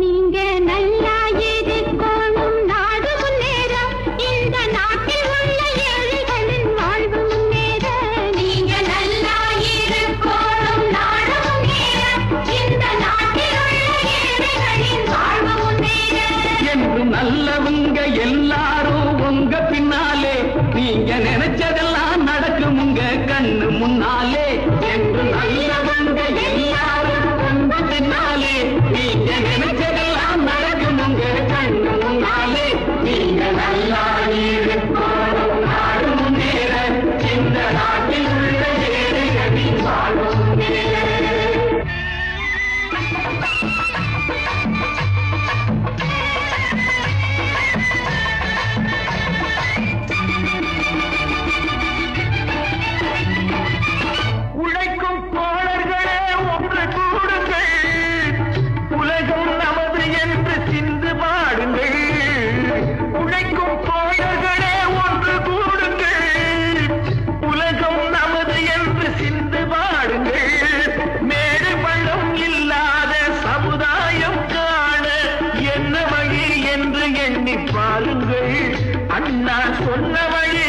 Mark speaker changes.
Speaker 1: நீங்க நல்லா இருக்கணும், நாடு முன்னேற, இந்த நாட்டில் உள்ள ஏழைகளின் வாழ்வு முன்னேற. நீங்க நல்லா இருக்கணும், நாடு முன்னேற, இந்த நாட்டில் உள்ள ஏழைகளின் வாழ்வு முன்னேற.
Speaker 2: என்று நல்லவங்க எல்லாரும் உங்க பின்னாலே, நீங்க நினைச்சதெல்லாம் நடக்கும் உங்க கண்ணு முன்னாலே. என்று நல்லவங்க எல்லாரும் உங்க பின்னாலே, நீங்க நினைச்சதெல்லாம் நடக்கும் உங்க கண்ணு முன்னாலே. நீங்க நல்லா இருக்கணும், நாடு முன்னேற, இந்த நாட்டில் உள்ள ஏழைகளின் வாழ்வு முன்னேற. உழைக்கும் தோழர்களே ஒன்று கூடுங்கள், உலகம் நமது என்று சிந்து பாடுங்கள். உழைக்கும் தோழர்களே ஒன்று கூடுங்கள், உலகம் நமது என்று சிந்து பாடுங்கள். மேடு பள்ளம் இல்லாத சமுதாயம் காண என்ன வழி என்று எண்ணி பாருங்கள். அண்ணா சொன்ன வழி